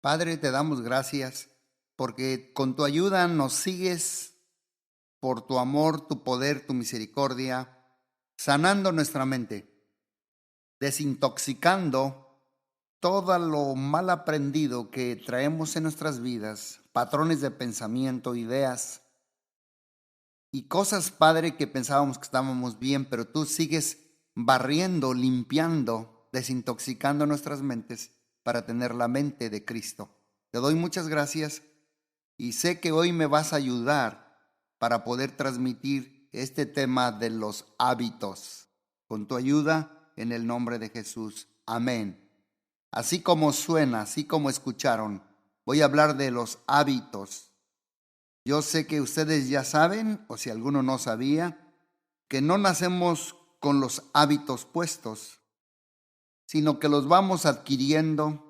Padre, te damos gracias porque con tu ayuda nos sigues por tu amor, tu poder, tu misericordia, sanando nuestra mente, desintoxicando todo lo mal aprendido que traemos en nuestras vidas, patrones de pensamiento, ideas y cosas, Padre, que pensábamos que estábamos bien, pero tú sigues barriendo, limpiando, desintoxicando nuestras mentes para tener la mente de Cristo. Te doy muchas gracias y sé que hoy me vas a ayudar para poder transmitir este tema de los hábitos. Con tu ayuda, en el nombre de Jesús. Amén. Así como suena, así como escucharon, voy a hablar de los hábitos. Yo sé que ustedes ya saben, o si alguno no sabía, que no nacemos con los hábitos puestos, sino que los vamos adquiriendo,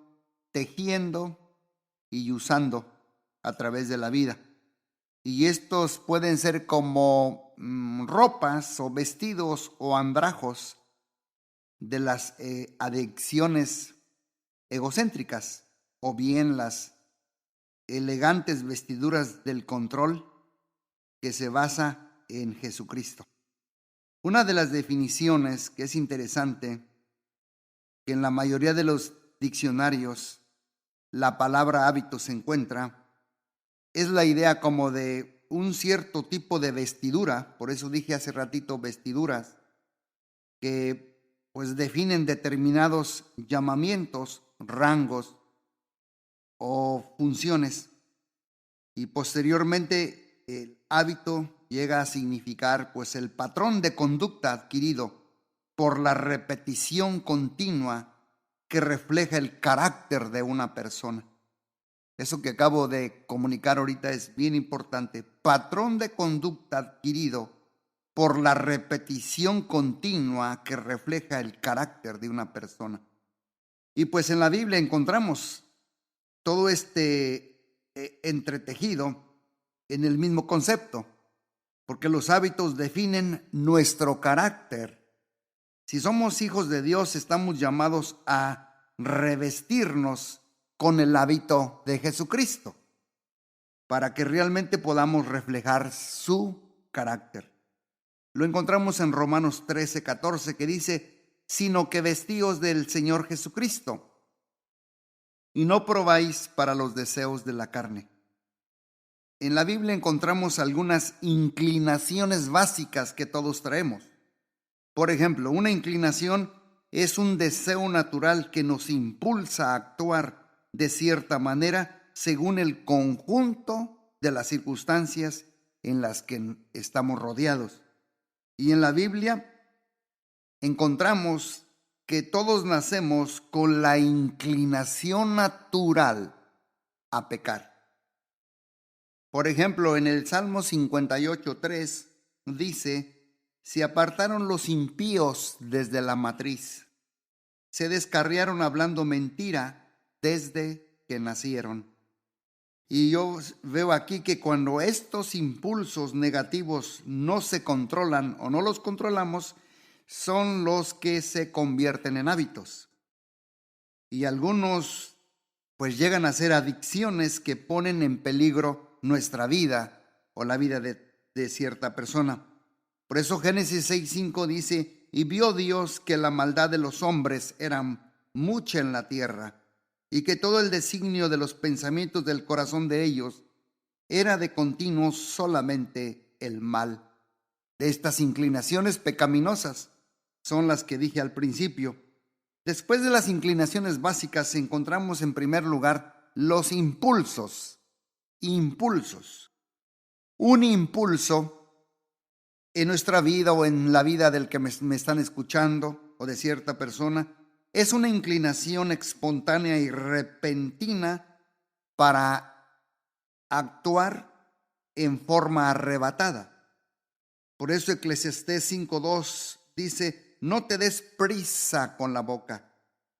tejiendo y usando a través de la vida. Y estos pueden ser como ropas o vestidos o andrajos de las adicciones egocéntricas o bien las elegantes vestiduras del control que se basa en Jesucristo. Una de las definiciones que es interesante, que en la mayoría de los diccionarios la palabra hábito se encuentra, es la idea como de un cierto tipo de vestidura, por eso dije hace ratito vestiduras, que pues definen determinados llamamientos, rangos o funciones, y posteriormente el hábito llega a significar pues el patrón de conducta adquirido por la repetición continua que refleja el carácter de una persona. Eso que acabo de comunicar ahorita es bien importante. Patrón de conducta adquirido por la repetición continua que refleja el carácter de una persona. Y pues en la Biblia encontramos todo este entretejido en el mismo concepto, porque los hábitos definen nuestro carácter. Si somos hijos de Dios, estamos llamados a revestirnos con el hábito de Jesucristo, para que realmente podamos reflejar su carácter. Lo encontramos en Romanos 13:14, que dice, sino que vestíos del Señor Jesucristo, y no probáis para los deseos de la carne. En la Biblia encontramos algunas inclinaciones básicas que todos traemos. Por ejemplo, una inclinación es un deseo natural que nos impulsa a actuar de cierta manera según el conjunto de las circunstancias en las que estamos rodeados. Y en la Biblia encontramos que todos nacemos con la inclinación natural a pecar. Por ejemplo, en el Salmo 58:3 dice, se apartaron los impíos desde la matriz, se descarriaron hablando mentira desde que nacieron. Y yo veo aquí que cuando estos impulsos negativos no se controlan o no los controlamos, son los que se convierten en hábitos. Y algunos pues llegan a ser adicciones que ponen en peligro nuestra vida o la vida de cierta persona. Por eso Génesis 6:5 dice, y vio Dios que la maldad de los hombres era mucha en la tierra, y que todo el designio de los pensamientos del corazón de ellos era de continuo solamente el mal. De estas inclinaciones pecaminosas son las que dije al principio. Después de las inclinaciones básicas encontramos en primer lugar los impulsos. Impulsos. Un impulso en nuestra vida o en la vida del que me están escuchando o de cierta persona es una inclinación espontánea y repentina para actuar en forma arrebatada. Por eso Eclesiastés 5:2 dice, no te des prisa con la boca,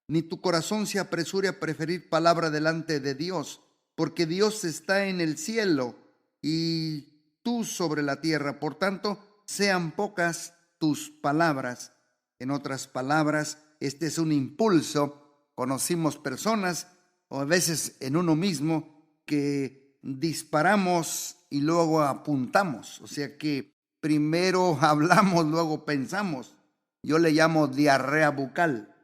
ni tu corazón se apresure a preferir palabra delante de Dios, porque Dios está en el cielo y tú sobre la tierra. Por tanto, sean pocas tus palabras. En otras palabras, este es un impulso. Conocimos personas o a veces en uno mismo, que disparamos y luego apuntamos. O sea que primero hablamos, luego pensamos. Yo le llamo diarrea bucal.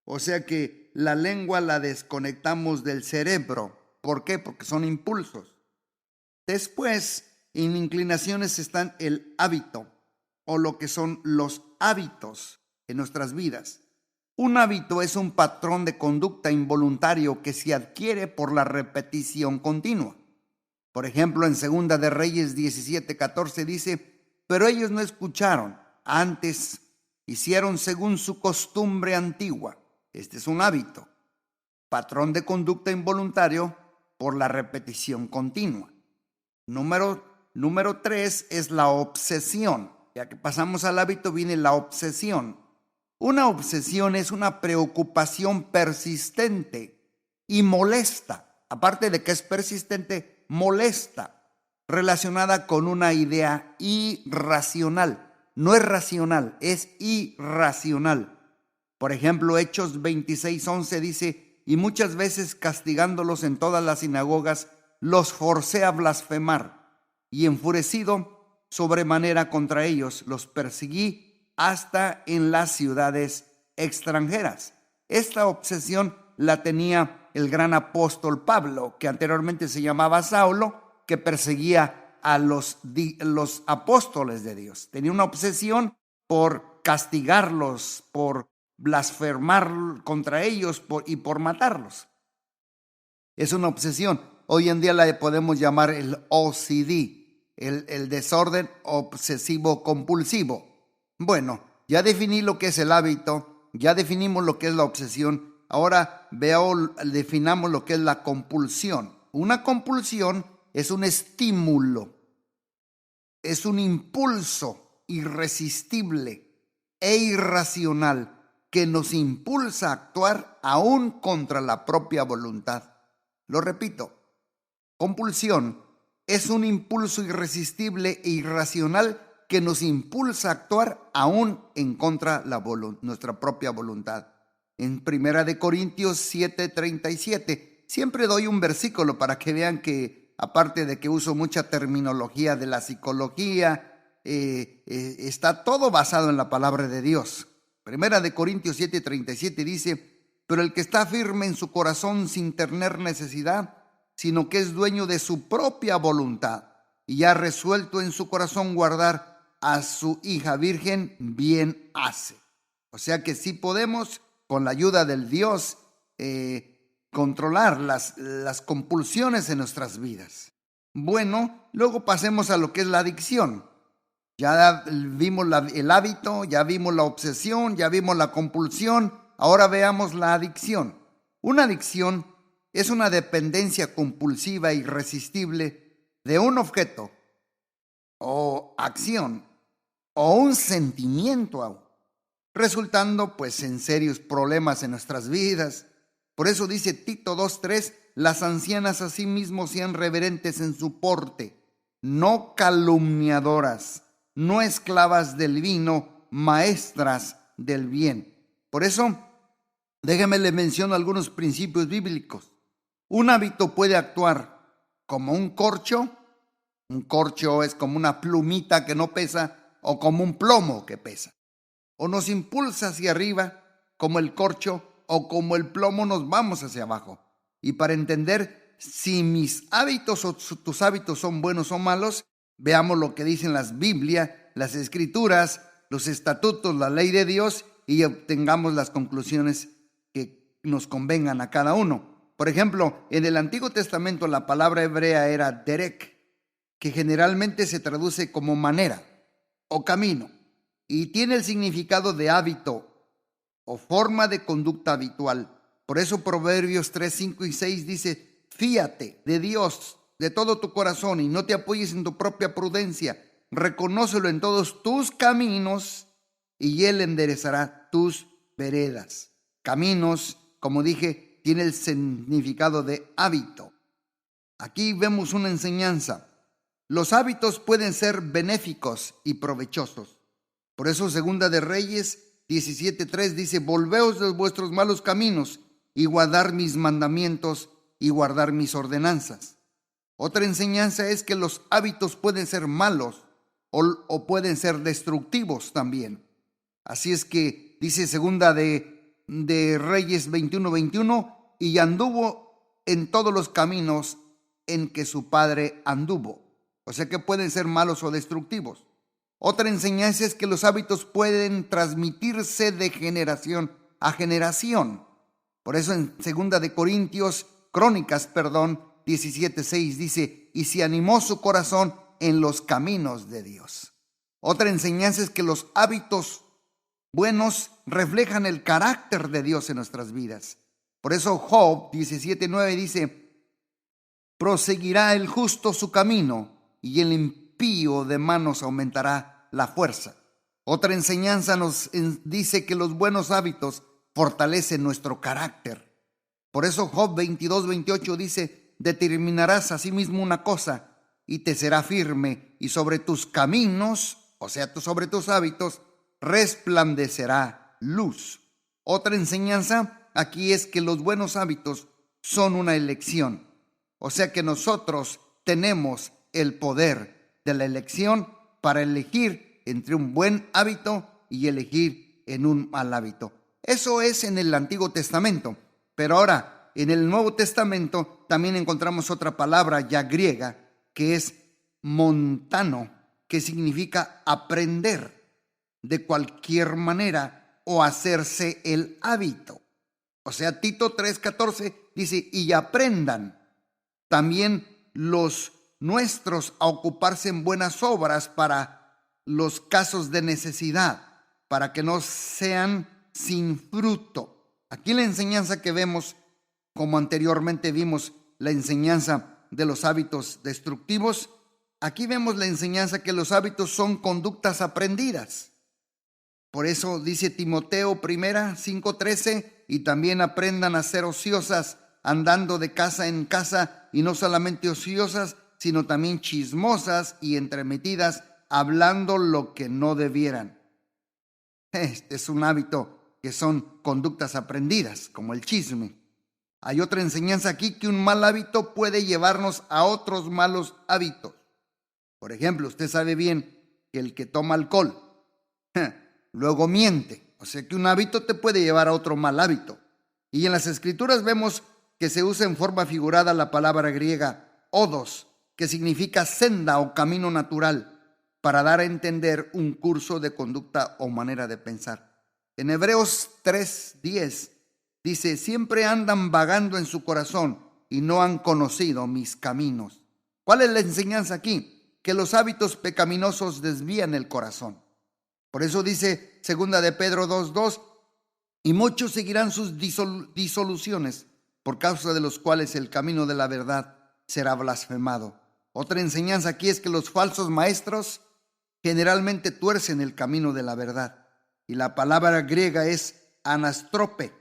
O sea que la lengua la desconectamos del cerebro. ¿Por qué? Porque son impulsos. Después, en inclinaciones están el hábito, o lo que son los hábitos en nuestras vidas. Un hábito es un patrón de conducta involuntario que se adquiere por la repetición continua. Por ejemplo, en Segunda de Reyes 17:14 dice: pero ellos no escucharon, antes hicieron según su costumbre antigua. Este es un hábito, patrón de conducta involuntario por la repetición continua. Número 3 es la obsesión. Ya que pasamos al hábito, viene la obsesión. Una obsesión es una preocupación persistente y molesta. Aparte de que es persistente, molesta, relacionada con una idea irracional. No es racional, es irracional. Por ejemplo, Hechos 26:11 dice: y muchas veces castigándolos en todas las sinagogas, los forcé a blasfemar, y enfurecido sobremanera contra ellos, los perseguí hasta en las ciudades extranjeras. Esta obsesión la tenía el gran apóstol Pablo, que anteriormente se llamaba Saulo, que perseguía a los apóstoles de Dios. Tenía una obsesión por castigarlos, por blasfemar contra ellos y por matarlos. Es una obsesión. Hoy en día la podemos llamar el OCD, el desorden obsesivo compulsivo. Bueno, ya definí lo que es el hábito, ya definimos lo que es la obsesión. Ahora definamos lo que es la compulsión. Una compulsión es un estímulo, es un impulso irresistible e irracional que nos impulsa a actuar aún contra la propia voluntad. Lo repito, compulsión es un impulso irresistible e irracional que nos impulsa a actuar aún en contra de nuestra propia voluntad. En 1 Corintios 7:37, siempre doy un versículo para que vean que, aparte de que uso mucha terminología de la psicología, está todo basado en la palabra de Dios. 1 Corintios 7:37 dice: pero el que está firme en su corazón sin tener necesidad, sino que es dueño de su propia voluntad, y ha resuelto en su corazón guardar a su hija virgen, bien hace. O sea que sí podemos, con la ayuda del Dios, controlar las compulsiones en nuestras vidas. Bueno, luego pasemos a lo que es la adicción. Ya vimos el hábito, ya vimos la obsesión, ya vimos la compulsión. Ahora veamos la adicción. Una adicción es una dependencia compulsiva e irresistible de un objeto o acción o un sentimiento, resultando pues en serios problemas en nuestras vidas. Por eso dice Tito 2:3: las ancianas asimismo sean reverentes en su porte, no calumniadoras, no esclavas del vino, maestras del bien. Por eso, déjeme le menciono algunos principios bíblicos. Un hábito puede actuar como un corcho. Un corcho es como una plumita que no pesa, o como un plomo que pesa. O nos impulsa hacia arriba como el corcho, o como el plomo nos vamos hacia abajo. Y para entender si mis hábitos o tus hábitos son buenos o malos, veamos lo que dicen las Biblias, las Escrituras, los estatutos, la ley de Dios, y obtengamos las conclusiones que nos convengan a cada uno. Por ejemplo, en el Antiguo Testamento la palabra hebrea era derek, que generalmente se traduce como manera o camino, y tiene el significado de hábito o forma de conducta habitual. Por eso Proverbios 3, 5 y 6 dice: fíate de Dios de todo tu corazón y no te apoyes en tu propia prudencia. Reconócelo en todos tus caminos y Él enderezará tus veredas. Caminos, como dije, tiene el significado de hábito. Aquí vemos una enseñanza. Los hábitos pueden ser benéficos y provechosos. Por eso Segunda de Reyes 17:3 dice: volveos de vuestros malos caminos y guardar mis mandamientos y guardar mis ordenanzas. Otra enseñanza es que los hábitos pueden ser malos o pueden ser destructivos también. Así es que dice segunda de Reyes 21:21, y anduvo en todos los caminos en que su padre anduvo. O sea que pueden ser malos o destructivos. Otra enseñanza es que los hábitos pueden transmitirse de generación a generación. Por eso en segunda de Crónicas 17:6 dice, y se animó su corazón en los caminos de Dios. Otra enseñanza es que los hábitos buenos reflejan el carácter de Dios en nuestras vidas. Por eso Job 17:9 dice, proseguirá el justo su camino y el impío de manos aumentará la fuerza. Otra enseñanza nos dice que los buenos hábitos fortalecen nuestro carácter. Por eso Job 22:28 dice, determinarás asimismo una cosa y te será firme, y sobre tus caminos, o sea, sobre tus hábitos, resplandecerá luz. Otra enseñanza aquí es que los buenos hábitos son una elección. O sea que nosotros tenemos el poder de la elección para elegir entre un buen hábito y elegir en un mal hábito. Eso es en el Antiguo Testamento. Pero ahora, en el Nuevo Testamento también encontramos otra palabra ya griega que es montano, que significa aprender de cualquier manera o hacerse el hábito. O sea, Tito 3:14 dice, y aprendan también los nuestros a ocuparse en buenas obras para los casos de necesidad, para que no sean sin fruto. Aquí la enseñanza que vemos, como anteriormente vimos la enseñanza de los hábitos destructivos, aquí vemos la enseñanza que los hábitos son conductas aprendidas. Por eso dice Timoteo 5:13, y también aprendan a ser ociosas, andando de casa en casa, y no solamente ociosas, sino también chismosas y entremetidas, hablando lo que no debieran. Este es un hábito que son conductas aprendidas, como el chisme. Hay otra enseñanza aquí, que un mal hábito puede llevarnos a otros malos hábitos. Por ejemplo, usted sabe bien que el que toma alcohol, luego miente. O sea que un hábito te puede llevar a otro mal hábito. Y en las Escrituras vemos que se usa en forma figurada la palabra griega odos, que significa senda o camino natural, para dar a entender un curso de conducta o manera de pensar. En Hebreos 3:10 dice, siempre andan vagando en su corazón y no han conocido mis caminos. ¿Cuál es la enseñanza aquí? Que los hábitos pecaminosos desvían el corazón. Por eso dice segunda de Pedro 2:2, y muchos seguirán sus disoluciones, por causa de los cuales el camino de la verdad será blasfemado. Otra enseñanza aquí es que los falsos maestros generalmente tuercen el camino de la verdad. Y la palabra griega es anastrope,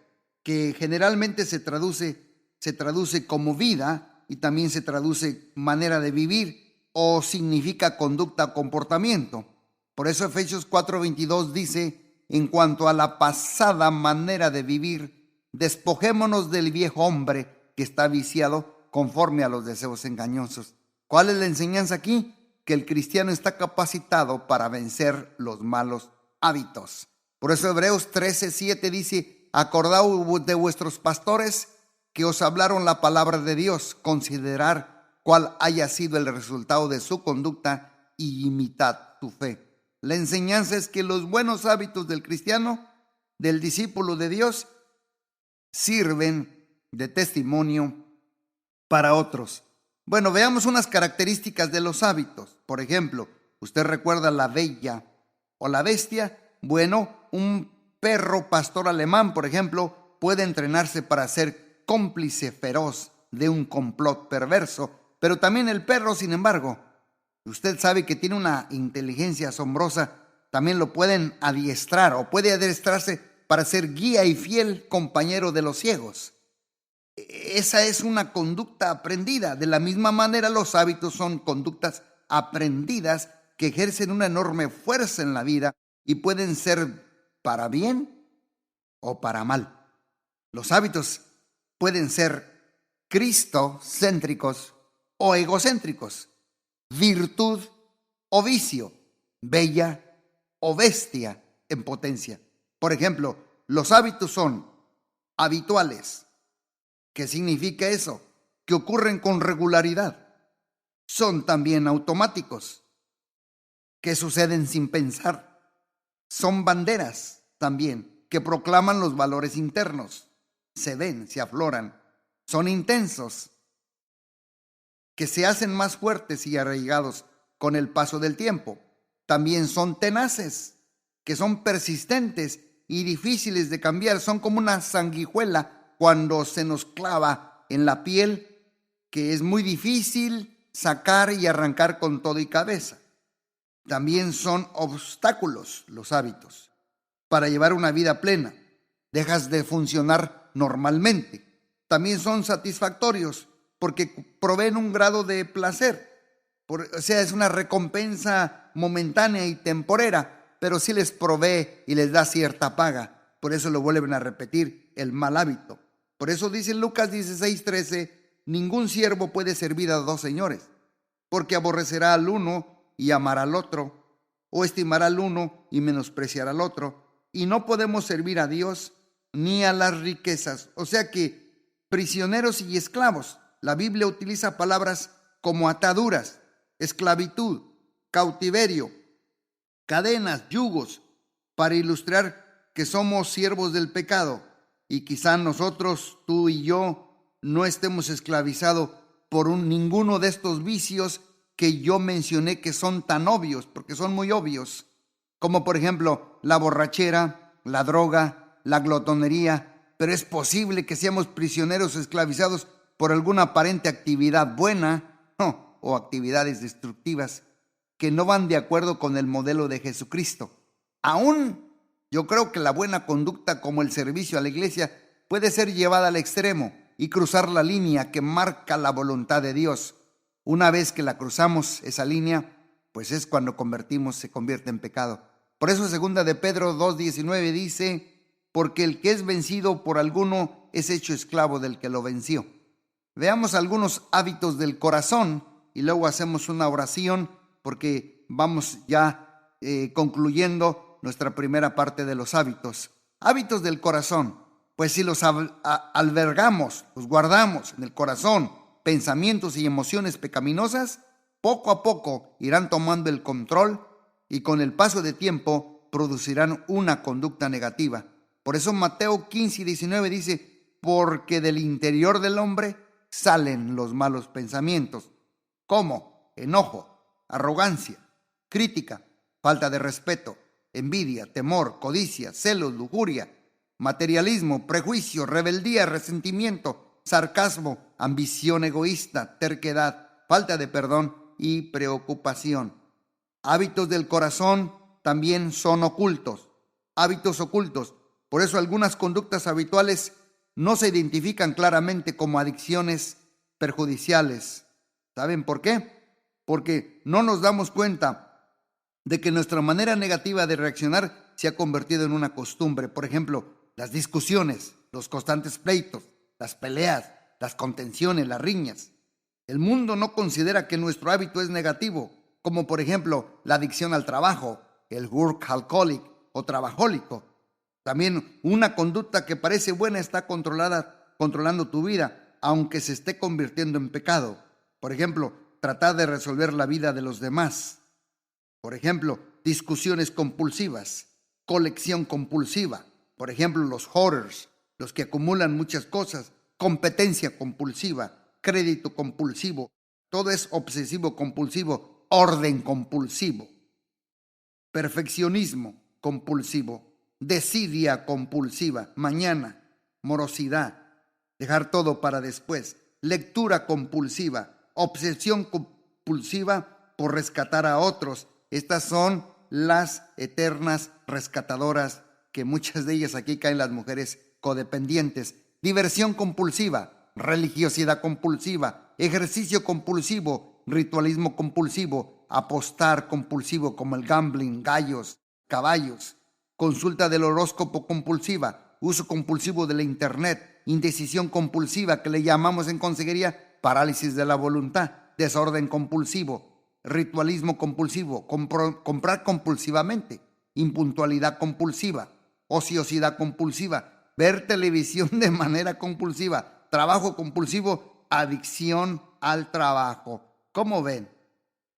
que generalmente se traduce como vida y también se traduce manera de vivir o significa conducta o comportamiento. Por eso Efesios 4:22 dice, en cuanto a la pasada manera de vivir, despojémonos del viejo hombre que está viciado conforme a los deseos engañosos. ¿Cuál es la enseñanza aquí? Que el cristiano está capacitado para vencer los malos hábitos. Por eso Hebreos 13:7 dice, acordaos de vuestros pastores que os hablaron la palabra de Dios, considerar cuál haya sido el resultado de su conducta y imitad tu fe. La enseñanza es que los buenos hábitos del cristiano, del discípulo de Dios, sirven de testimonio para otros. Bueno, veamos unas características de los hábitos. Por ejemplo, ¿usted recuerda la bella o la bestia? Bueno, un perro pastor alemán, por ejemplo, puede entrenarse para ser cómplice feroz de un complot perverso, pero también el perro, sin embargo, usted sabe que tiene una inteligencia asombrosa, también lo pueden adiestrar o puede adiestrarse para ser guía y fiel compañero de los ciegos. Esa es una conducta aprendida. De la misma manera, los hábitos son conductas aprendidas que ejercen una enorme fuerza en la vida y pueden ser para bien o para mal. Los hábitos pueden ser cristocéntricos o egocéntricos, virtud o vicio, bella o bestia en potencia. Por ejemplo, los hábitos son habituales. ¿Qué significa eso? Que ocurren con regularidad. Son también automáticos, que suceden sin pensar. Son banderas también, que proclaman los valores internos. Se ven, se afloran. Son intensos, que se hacen más fuertes y arraigados con el paso del tiempo. También son tenaces, que son persistentes y difíciles de cambiar. Son como una sanguijuela cuando se nos clava en la piel, que es muy difícil sacar y arrancar con todo y cabeza. También son obstáculos los hábitos para llevar una vida plena. Dejas de funcionar normalmente. También son satisfactorios porque proveen un grado de placer. O sea, es una recompensa momentánea y temporera, pero sí les provee y les da cierta paga. Por eso lo vuelven a repetir, el mal hábito. Por eso dice Lucas 16:13, ningún siervo puede servir a dos señores, porque aborrecerá al uno y amará al otro, o estimará al uno y menospreciará al otro. Y no podemos servir a Dios ni a las riquezas. O sea que prisioneros y esclavos. La Biblia utiliza palabras como ataduras, esclavitud, cautiverio, cadenas, yugos, para ilustrar que somos siervos del pecado. Y quizá nosotros, tú y yo, no estemos esclavizados por ninguno de estos vicios que yo mencioné, que son tan obvios, porque son muy obvios, como por ejemplo la borrachera, la droga, la glotonería. Pero es posible que seamos prisioneros o esclavizados por alguna aparente actividad buena o actividades destructivas que no van de acuerdo con el modelo de Jesucristo. Aún yo creo que la buena conducta, como el servicio a la iglesia, puede ser llevada al extremo y cruzar la línea que marca la voluntad de Dios. Una vez que la cruzamos, esa línea, pues es cuando se convierte en pecado. Por eso 2 de Pedro 2:19 dice, porque el que es vencido por alguno es hecho esclavo del que lo venció. Veamos algunos hábitos del corazón y luego hacemos una oración, porque vamos ya concluyendo nuestra primera parte de los hábitos. Hábitos del corazón, pues si los albergamos, los guardamos en el corazón, pensamientos y emociones pecaminosas, poco a poco irán tomando el control y con el paso de tiempo producirán una conducta negativa. Por eso Mateo 15:19 dice, porque del interior del hombre salen los malos pensamientos, como enojo, arrogancia, crítica, falta de respeto, envidia, temor, codicia, celos, lujuria, materialismo, prejuicio, rebeldía, resentimiento, sarcasmo, ambición egoísta, terquedad, falta de perdón y preocupación. Hábitos del corazón también son ocultos, hábitos ocultos. Por eso algunas conductas habituales no se identifican claramente como adicciones perjudiciales. ¿Saben por qué? Porque no nos damos cuenta de que nuestra manera negativa de reaccionar se ha convertido en una costumbre. Por ejemplo, las discusiones, los constantes pleitos, las peleas, las contenciones, las riñas. El mundo no considera que nuestro hábito es negativo, como por ejemplo la adicción al trabajo, el workaholic o trabajólico. También una conducta que parece buena está controlando tu vida, aunque se esté convirtiendo en pecado. Por ejemplo, tratar de resolver la vida de los demás. Por ejemplo, discusiones compulsivas, colección compulsiva. Por ejemplo, los hoarders, los que acumulan muchas cosas, competencia compulsiva, crédito compulsivo. Todo es obsesivo compulsivo, orden compulsivo, perfeccionismo compulsivo, desidia compulsiva, mañana, morosidad, dejar todo para después, lectura compulsiva, obsesión compulsiva por rescatar a otros. Estas son las eternas rescatadoras, que muchas de ellas aquí caen las mujeres codependientes. Diversión compulsiva, religiosidad compulsiva, ejercicio compulsivo, ritualismo compulsivo, apostar compulsivo como el gambling, gallos, caballos, consulta del horóscopo compulsiva, uso compulsivo de la internet, indecisión compulsiva, que le llamamos en consejería parálisis de la voluntad, desorden compulsivo, ritualismo compulsivo, comprar compulsivamente, impuntualidad compulsiva, ociosidad compulsiva, ver televisión de manera compulsiva, trabajo compulsivo, adicción al trabajo. ¿Cómo ven?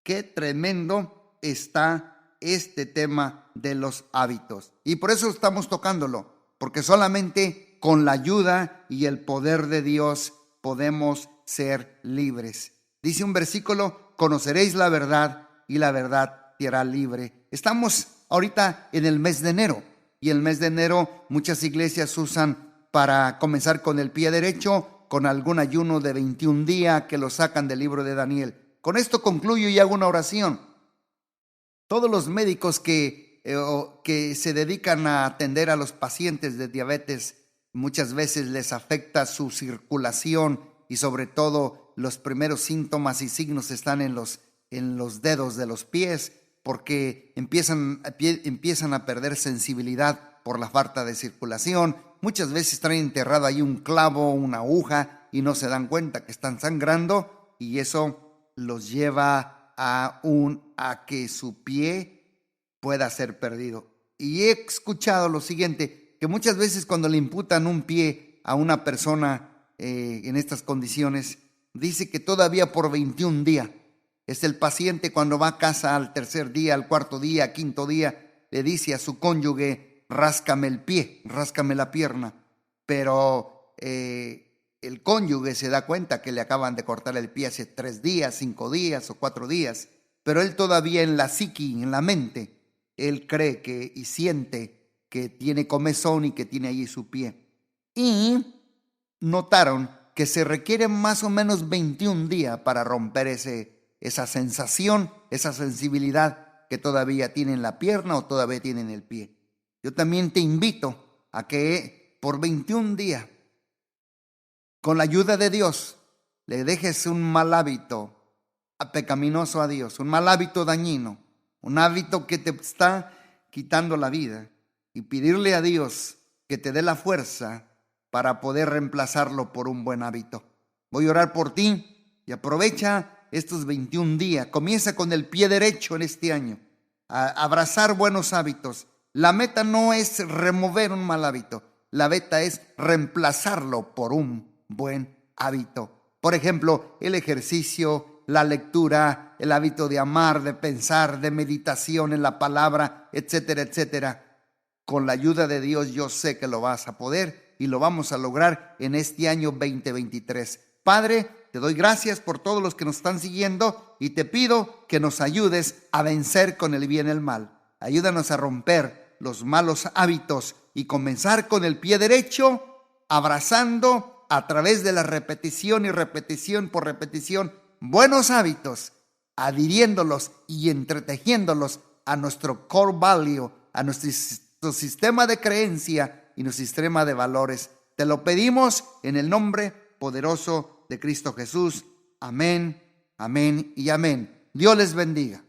Qué tremendo está este tema de los hábitos. Y por eso estamos tocándolo, porque solamente con la ayuda y el poder de Dios podemos ser libres. Dice un versículo: conoceréis la verdad y la verdad te hará libre. Estamos ahorita en el mes de enero, y el mes de enero muchas iglesias usan para comenzar con el pie derecho, con algún ayuno de 21 días que lo sacan del libro de Daniel. Con esto concluyo y hago una oración. Todos los médicos que se dedican a atender a los pacientes de diabetes, muchas veces les afecta su circulación, y sobre todo los primeros síntomas y signos están en los dedos de los pies, porque empiezan a perder sensibilidad por la falta de circulación. Muchas veces traen enterrado ahí un clavo, una aguja, y no se dan cuenta que están sangrando, y eso los lleva a que su pie pueda ser perdido. Y he escuchado lo siguiente, que muchas veces cuando le imputan un pie a una persona en estas condiciones, dice que todavía por 21 días. Es el paciente cuando va a casa al tercer día, al cuarto día, quinto día, le dice a su cónyuge: ráscame el pie, ráscame la pierna. Pero el cónyuge se da cuenta que le acaban de cortar el pie hace 3 días, 5 días o 4 días. Pero él todavía en la psiqui, en la mente, él cree y siente que tiene comezón y que tiene allí su pie. Y notaron que se requieren más o menos 21 días para romper esa sensación, esa sensibilidad que todavía tiene en la pierna o todavía tiene en el pie. Yo también te invito a que por 21 días, con la ayuda de Dios, le dejes un mal hábito pecaminoso a Dios, un mal hábito dañino, un hábito que te está quitando la vida, y pedirle a Dios que te dé la fuerza para poder reemplazarlo por un buen hábito. Voy a orar por ti y aprovecha estos 21 días. Comienza con el pie derecho en este año, a abrazar buenos hábitos. La meta no es remover un mal hábito, la meta es reemplazarlo por un buen hábito. Por ejemplo, el ejercicio, la lectura, el hábito de amar, de pensar, de meditación en la palabra, etcétera, etcétera. Con la ayuda de Dios yo sé que lo vas a poder y lo vamos a lograr en este año 2023. Padre, te doy gracias por todos los que nos están siguiendo y te pido que nos ayudes a vencer con el bien el mal. Ayúdanos a romper los malos hábitos y comenzar con el pie derecho, abrazando a través de la repetición y repetición por repetición buenos hábitos, adhiriéndolos y entretejiéndolos a nuestro core value, a nuestro sistema de creencia y nuestro sistema de valores. Te lo pedimos en el nombre poderoso de Cristo Jesús. Amén, amén y amén. Dios les bendiga.